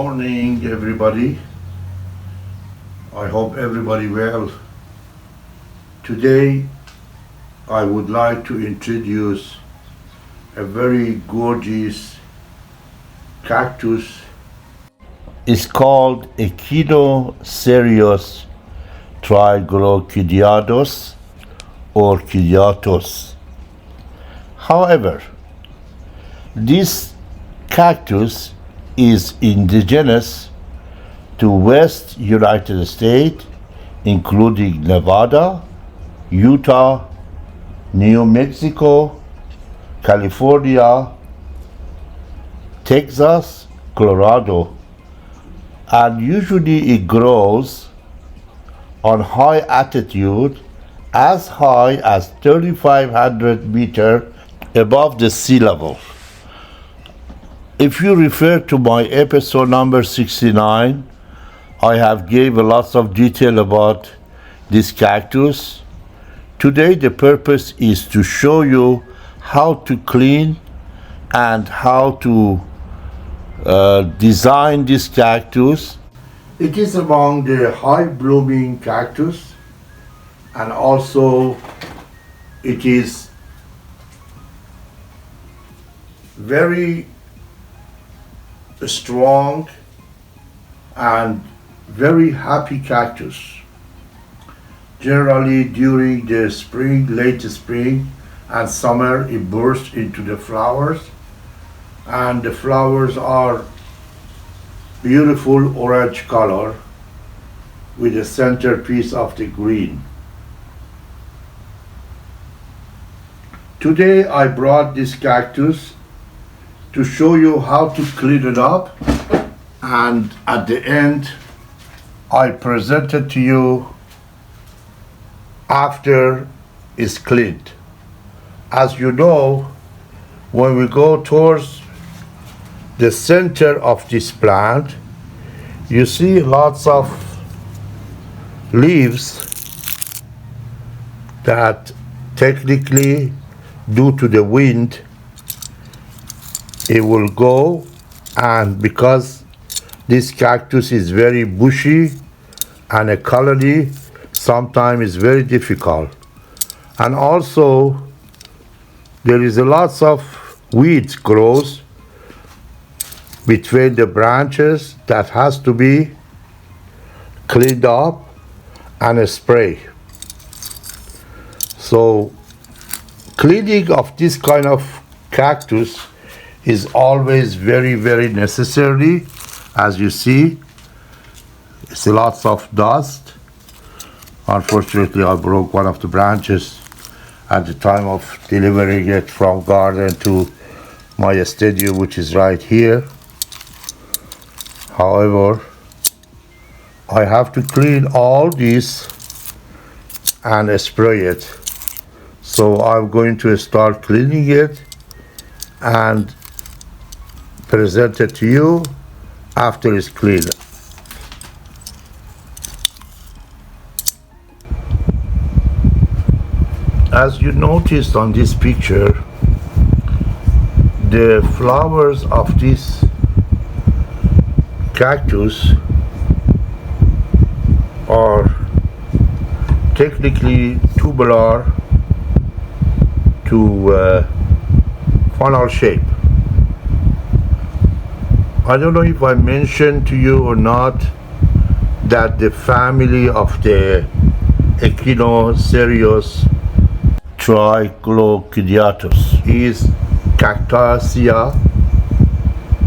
morning, everybody. I hope everybody well. Today, I would like to introduce a very gorgeous cactus. It's called Echinocereus triglochidiatus or chidiatus. However, this cactus is indigenous to West United States, including Nevada, Utah, New Mexico, California, Texas, Colorado, and usually it grows on high altitude as high as 3,500 meters above the sea level. If you refer to my episode number 69, I have gave a lots of detail about this cactus. Today the purpose is to show you how to clean and how to design this cactus. It is among the high blooming cactus, and also it is very strong and very happy cactus. Generally during the spring, late spring and summer, it bursts into the flowers, and the flowers are beautiful orange color with the centerpiece of the green. Today I brought this cactus to show you how to clean it up, and at the end I present it to you after it's cleaned. As you know, when we go towards the center of this plant, you see lots of leaves that technically, due to the wind, it will go, and because this cactus is very bushy and a colony sometimes is very difficult, and also there is a lots of weeds grows between the branches that has to be cleaned up and spray. So cleaning of this kind of cactus is always very necessary. As you see, it's lots of dust. Unfortunately, I broke one of the branches at the time of delivering it from garden to my studio, which is right here. However, I have to clean all this and spray it. So I'm going to start cleaning it and present it to you after it's clean. As you noticed on this picture, the flowers of this cactus are technically tubular to funnel shape. I don't know if I mentioned to you or not that the family of the Echinocereus triglochidiatus is Cactaceae,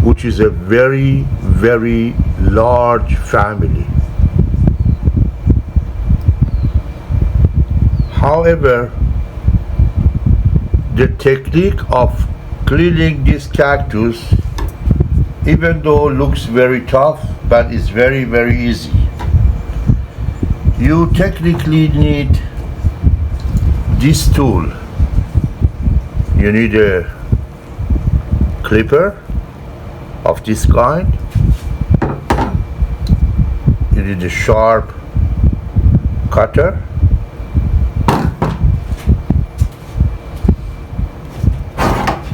which is a very large family. However, the technique of cleaning this cactus, even though looks very tough, but it's very easy. You technically need this tool. You need a clipper of this kind. You need a sharp cutter.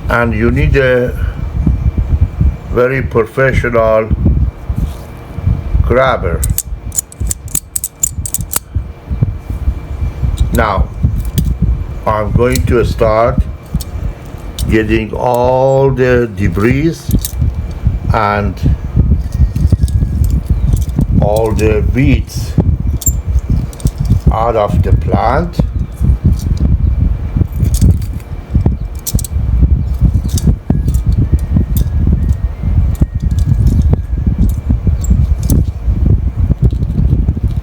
And you need a very professional grabber. Now I'm going to start getting all the debris and all the weeds out of the plant.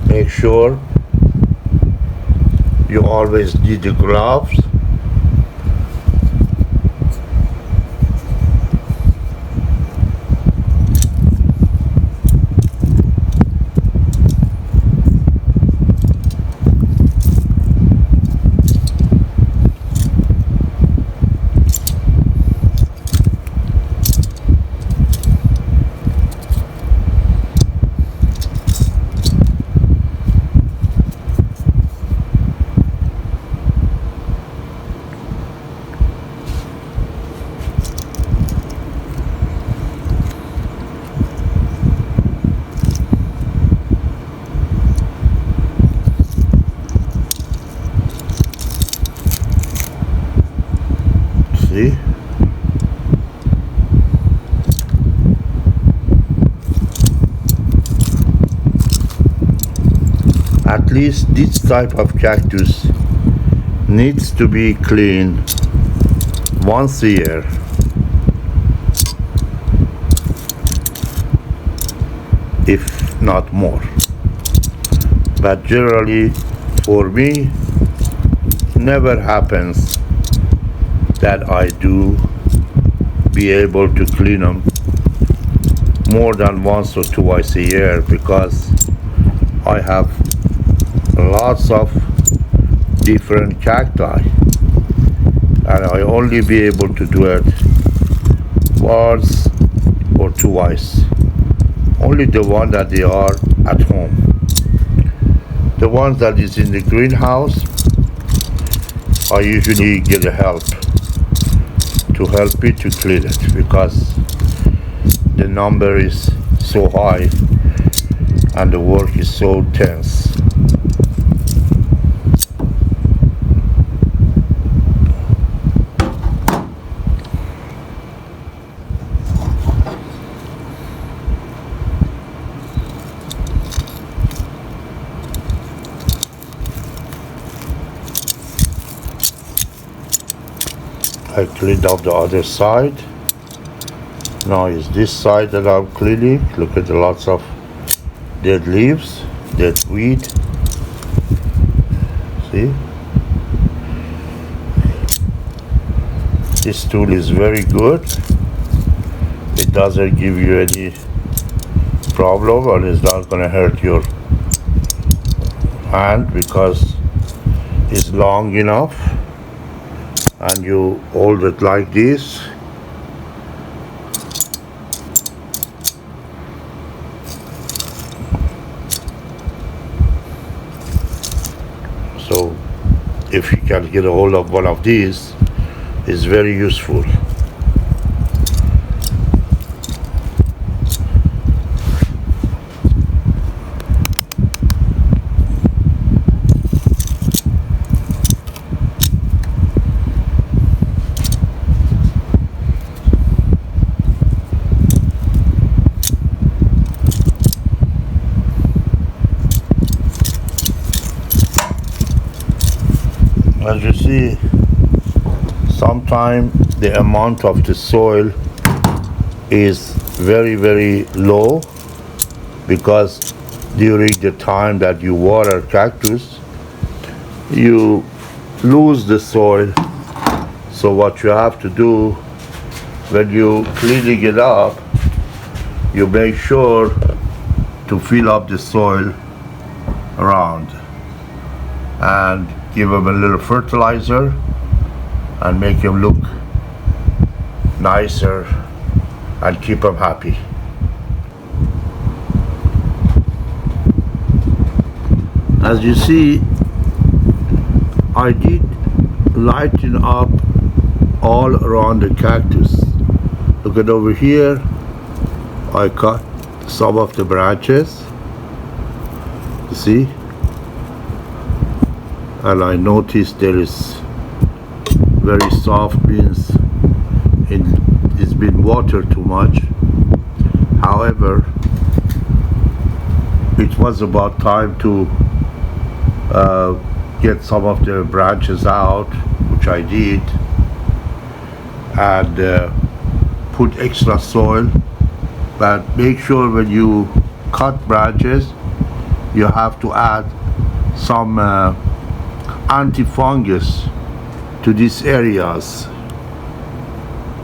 Make sure you always need the gloves. See? At least this type of cactus needs to be cleaned once a year. If not more. But generally, for me, never happens that I do be able to clean them more than once or twice a year, because I have lots of different cacti and I only be able to do it once or twice. Only the one that they are at home. The ones that is in the greenhouse, I usually get help to help me to clean it, because the number is so high and the work is so tense. I cleaned up the other side. Now it's this side that I'm cleaning. Look at the lots of dead leaves, dead weed. See? This tool is very good. It doesn't give you any problem, and it's not gonna hurt your hand because it's long enough. And you hold it like this. So if you can get a hold of one of these, it's very useful. As you see, sometimes the amount of the soil is very, very low, because during the time that you water cactus, you lose the soil. So what you have to do when you cleaning it up, you make sure to fill up the soil around and give them a little fertilizer and make them look nicer and keep them happy. As you see, I did lighten up all around the cactus. Look at over here, I cut some of the branches See? And I noticed there is very soft beans. It's been watered too much. However, it was about time to get some of the branches out, which I did, and put extra soil. But make sure when you cut branches, you have to add some anti-fungus to these areas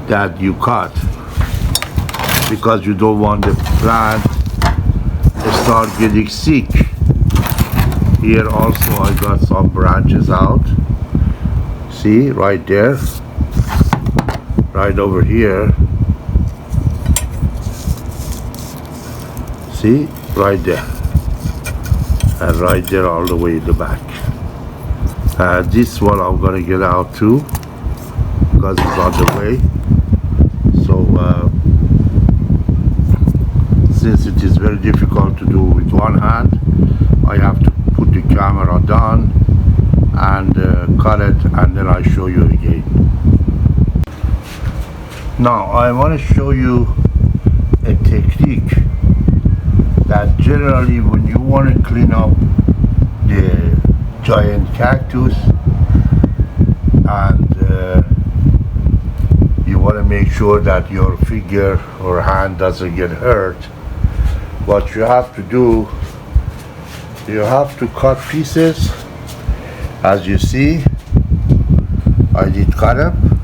that you cut, because you don't want the plant to start getting sick. Here also I got some branches out. See, right there, right over here. See, right there, and right there all the way in the back. This one I'm gonna get out too, because it's on the way. So since it is very difficult to do with one hand, I have to put the camera down and cut it, and then I show you again. Now I want to show you a technique that generally when you want to clean up the giant cactus and you want to make sure that your finger or hand doesn't get hurt, what you have to do, you have to cut pieces. As you see, I did cut them,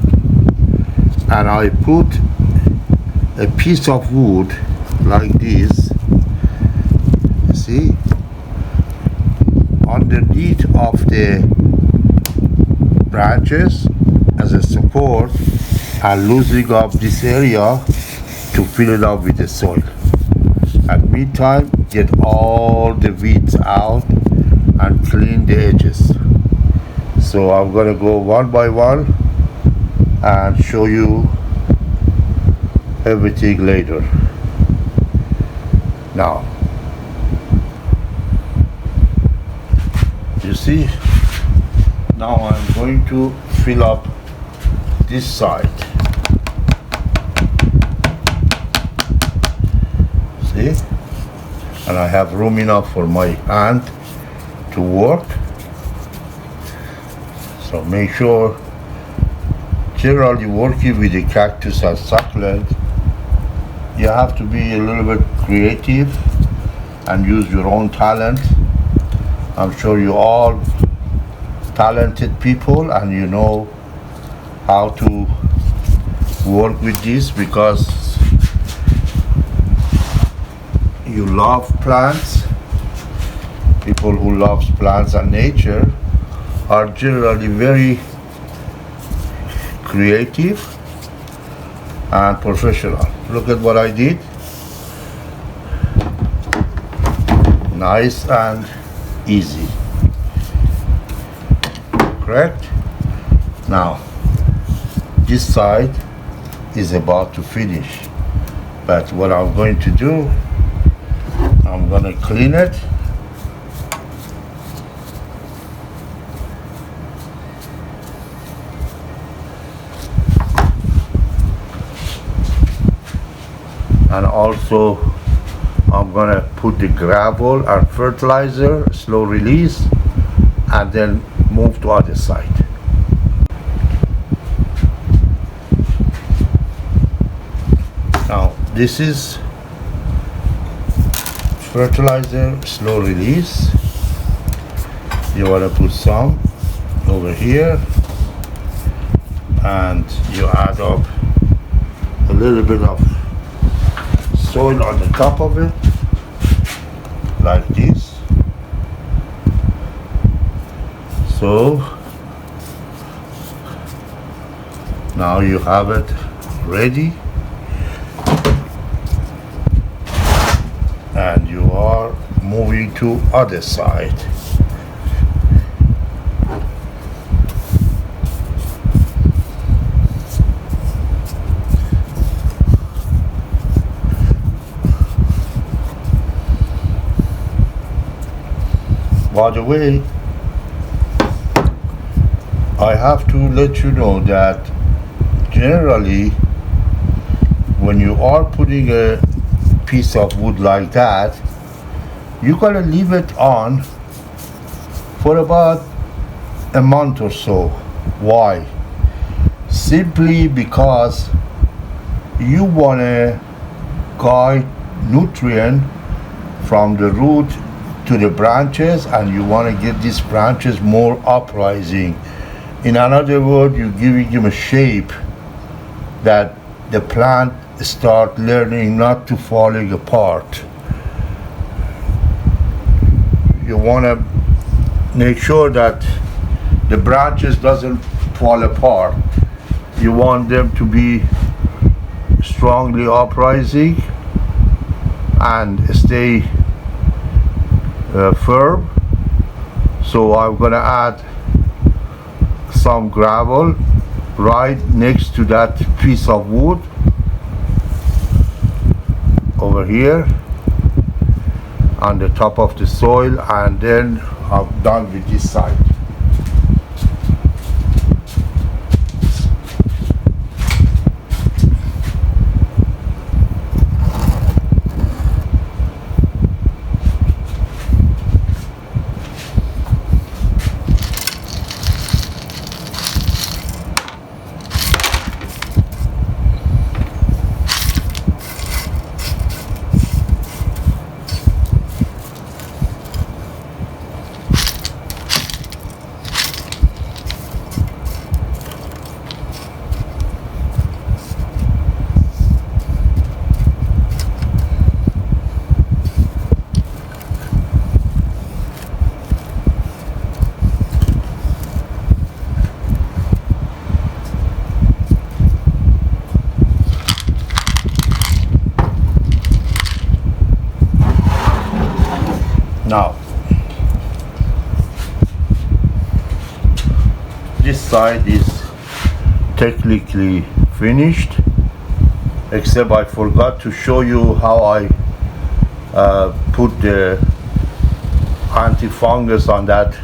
and I put a piece of wood like this, see, underneath of the branches as a support, and loosening up this area to fill it up with the soil. At meantime, get all the weeds out and clean the edges. So I'm gonna go one by one and show you everything later. Now, you see, now I'm going to fill up this side. See? And I have room enough for my hand to work. So make sure, generally working with the cactus and succulent, you have to be a little bit creative and use your own talent. I'm sure you all talented people and you know how to work with this because you love plants. People who love plants and nature are generally very creative and professional. Look at what I did. Nice and easy. Correct? Now, this side is about to finish. But what I'm going to do, I'm going to clean it. And also I'm gonna put the gravel and fertilizer, slow release, and then move to other side. Now this is fertilizer, slow release. You wanna put some over here, and you add up a little bit of soil on the top of it, like this. So now you have it ready, and you are moving to other side. By the way, I have to let you know that generally when you are putting a piece of wood like that, you gotta leave it on for about a month or so. Why? Simply because you wanna guide nutrient from the root to the branches, and you want to get these branches more uprising. In another word, you're giving them a shape that the plant start learning not to falling apart. You want to make sure that the branches doesn't fall apart. You want them to be strongly uprising and stay firm. So I'm gonna add some gravel right next to that piece of wood over here on the top of the soil, and then I'm done with this side. Now, this side is technically finished, except I forgot to show you how I put the anti-fungus on that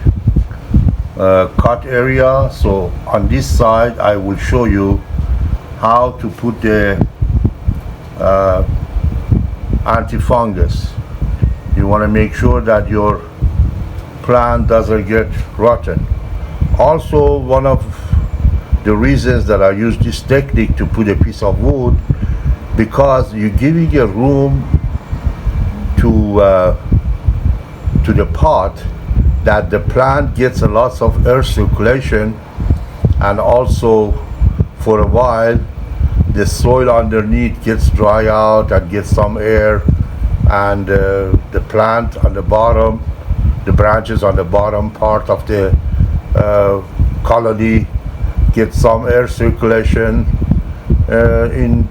cut area. So on this side I will show you how to put the anti-fungus. You want to make sure that your plant doesn't get rotten. Also, one of the reasons that I use this technique to put a piece of wood, because you're giving a room to the pot that the plant gets a lot of air circulation, and also for a while the soil underneath gets dry out and gets some air, and the plant on the bottom, the branches on the bottom part of the colony get some air circulation. In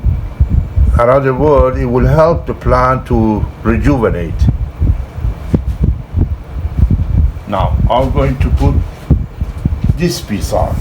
another word, it will help the plant to rejuvenate. Now I'm going to put this piece on.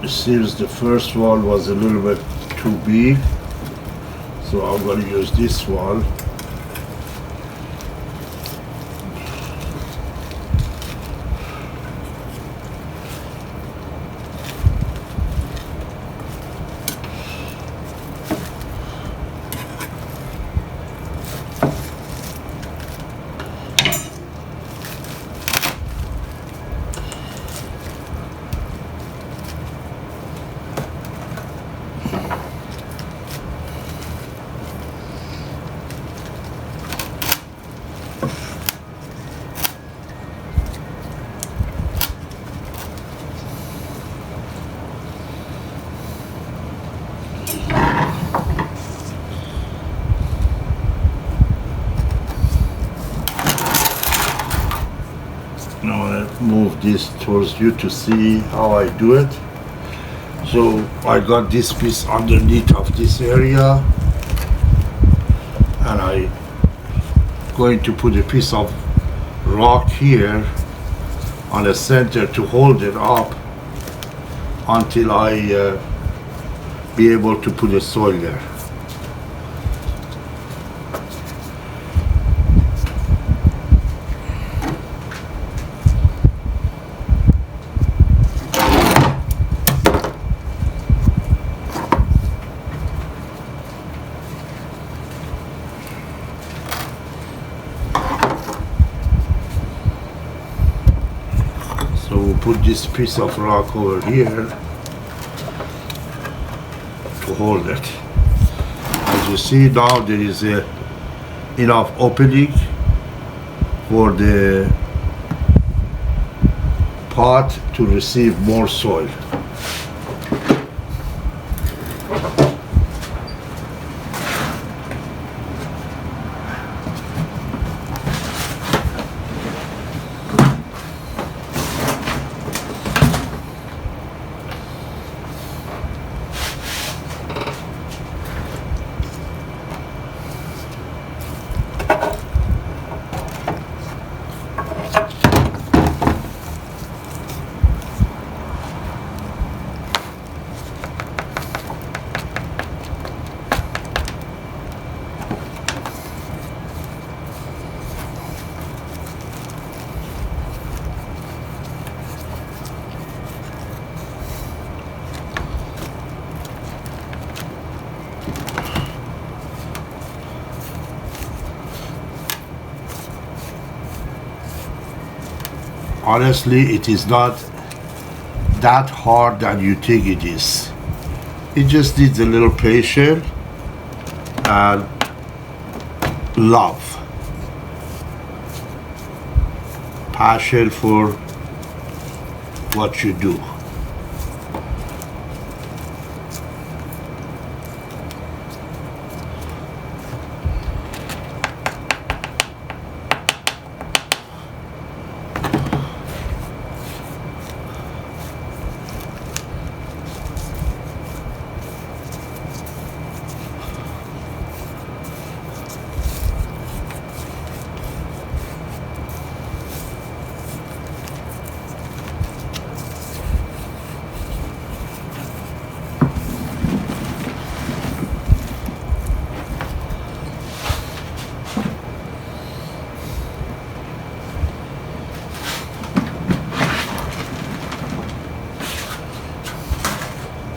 Seems the first one was a little bit too big, so I'm going to use this one. Now I move this towards you to see how I do it. So I got this piece underneath of this area, and I going to put a piece of rock here on the center to hold it up until I be able to put the soil there. So we'll put this piece of rock over here to hold it. As you see now, there is enough opening for the pot to receive more soil. Honestly, it is not that hard than you think it is. It just needs a little patience and love, passion for what you do.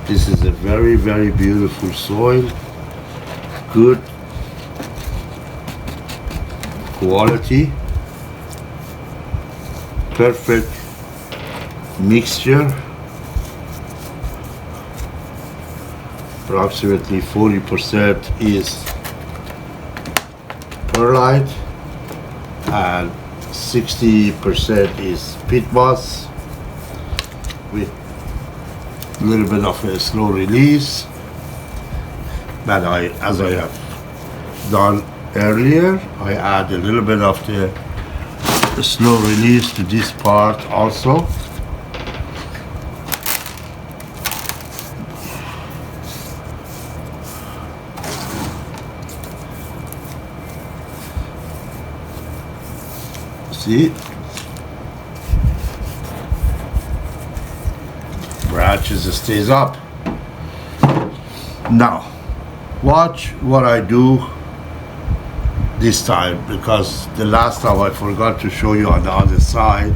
This is a very, very beautiful soil, good quality, perfect mixture, approximately 40% is perlite and 60% is peat moss with a little bit of a slow release, but as I have done earlier, I add a little bit of the slow release to this part also. See? Branches stays up. Now, watch what I do this time, because the last time I forgot to show you on the other side.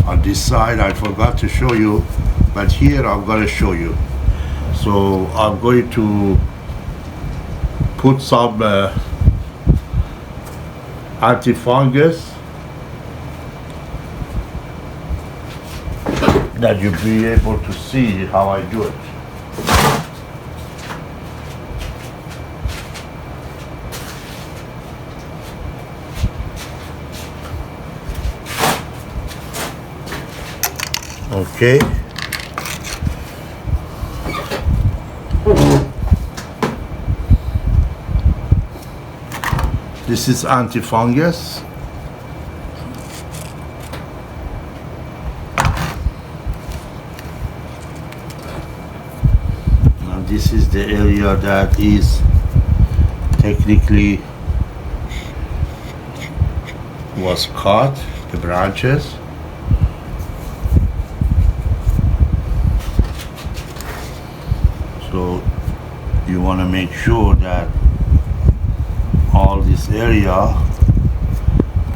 On this side I forgot to show you, but here I'm going to show you. So I'm going to put some anti-fungus that you'll be able to see how I do it. Okay. This is anti-fungus. This is the area that is technically was cut, the branches. So you want to make sure that all this area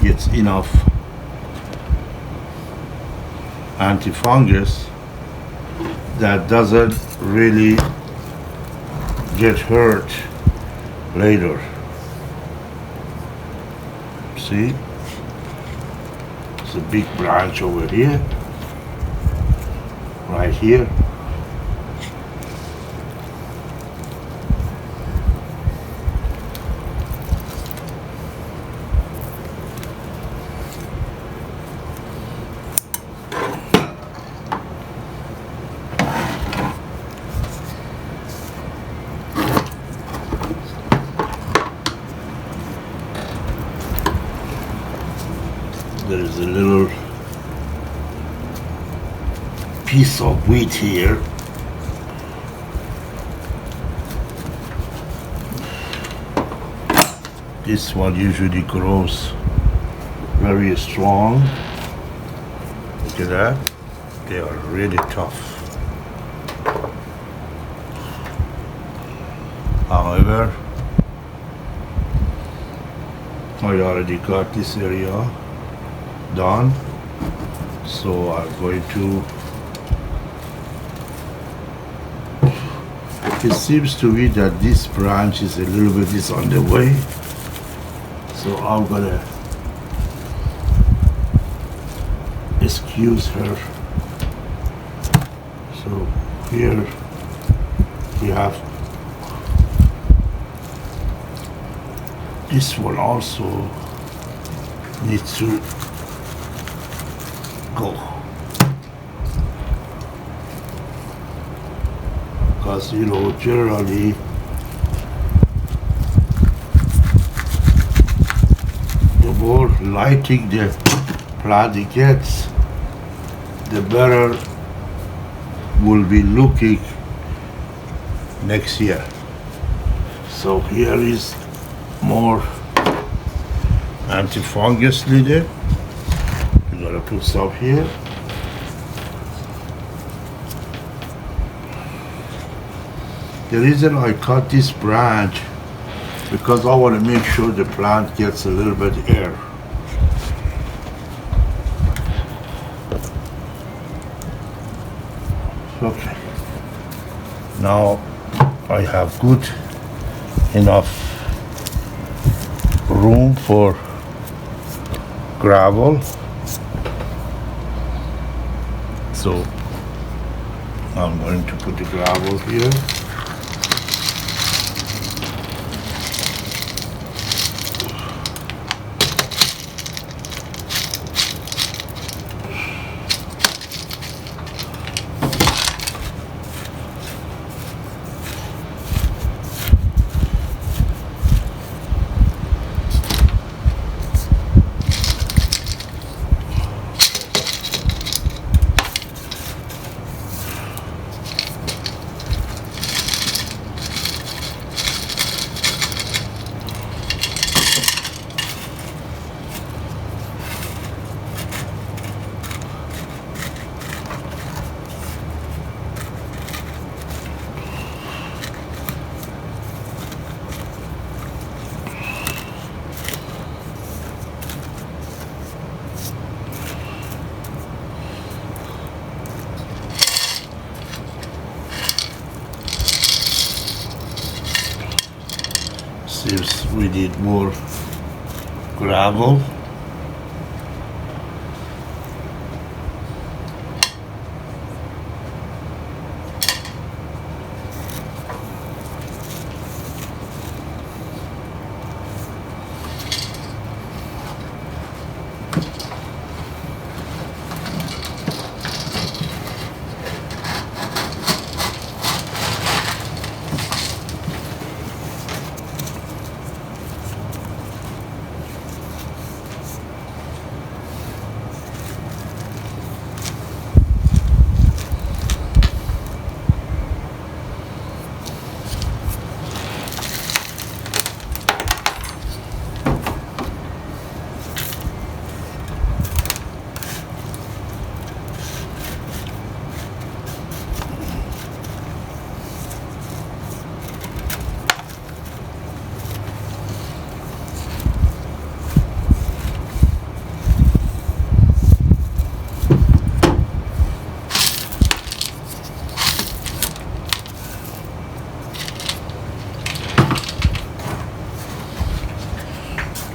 gets enough antifungus that doesn't really get hurt later. See? It's a big branch over here, right here. There is a little piece of wheat here. This one usually grows very strong. Look at that. They are really tough. However, I already got this area done, so I'm going to, it seems to me that this branch is a little bit is on the way, so I'm gonna excuse her. So here we have this one also needs to go, because you know generally the more lighting the plant gets, the better will be looking next year. So here is more antifungus needed. I'm gonna put some here. The reason I cut this branch because I want to make sure the plant gets a little bit air. Okay. Now I have good enough room for gravel. So I'm going to put the gravel here. Seems we need more gravel.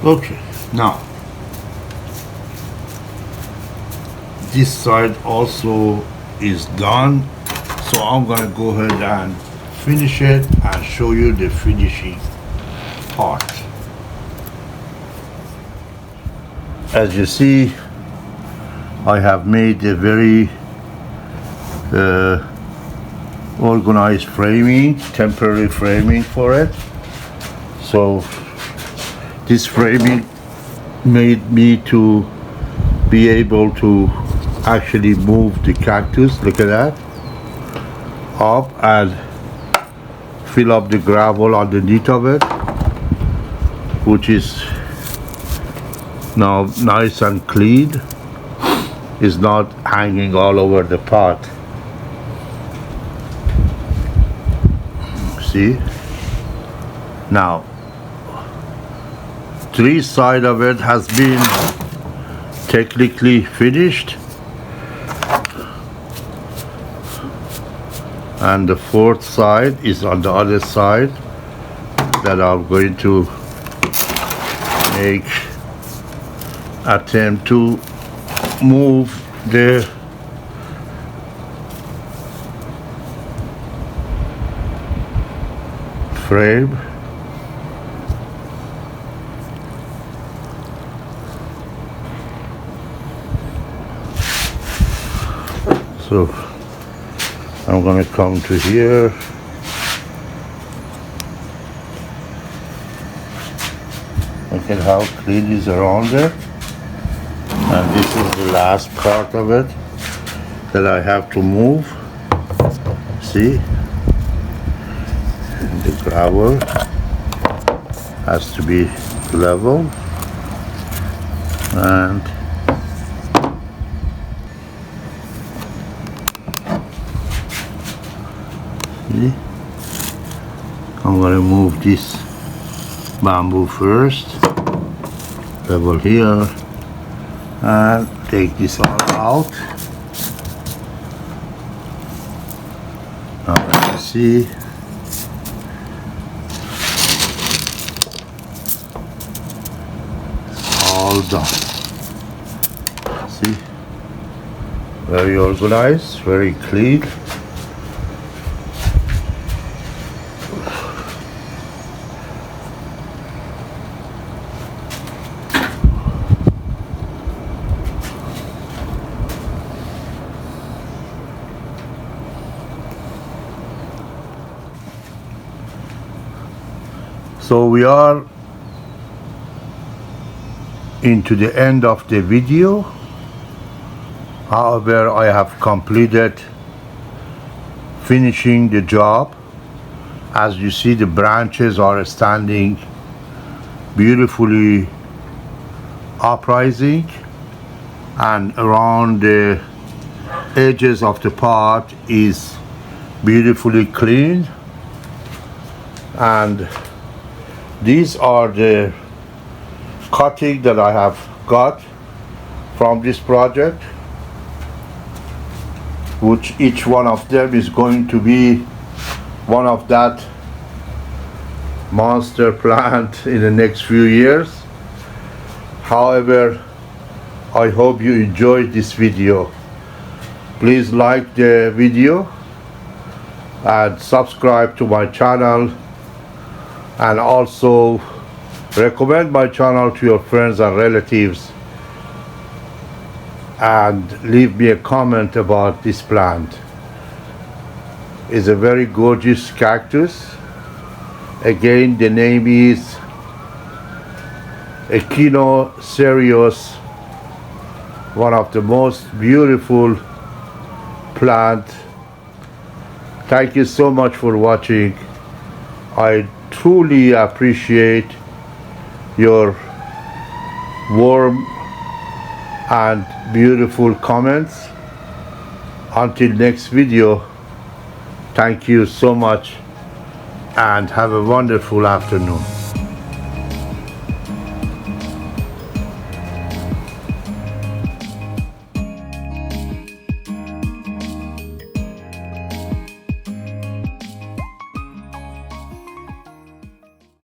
Okay, now this side also is done, so I'm gonna go ahead and finish it and show you the finishing part. As you see, I have made a very organized framing, temporary framing for it. So this framing made me to be able to actually move the cactus, look at that, up and fill up the gravel underneath of it, which is now nice and clean. Is not hanging all over the pot. See? Now, three sides of it has been technically finished, and the fourth side is on the other side that I'm going to make attempt to move the frame. So I'm going to come to here. Look at how clean is around there. And this is the last part of it that I have to move. See? And the gravel has to be level. And see? I'm going to move this bamboo first. Level here. And take this all out. Now let's see. All done. See? Very organized, very clean. So we are into the end of the video. However, I have completed finishing the job. As you see, the branches are standing beautifully uprising, and around the edges of the pot is beautifully clean. And these are the cutting that I have got from this project, which each one of them is going to be one of that monster plant in the next few years. However, I hope you enjoyed this video. Please like the video and subscribe to my channel, and also recommend my channel to your friends and relatives, and leave me a comment about this plant. It's a very gorgeous cactus. Again, the name is Echinocereus, one of the most beautiful plant. Thank you so much for watching. I truly appreciate your warm and beautiful comments. Until next video, thank you so much and have a wonderful afternoon.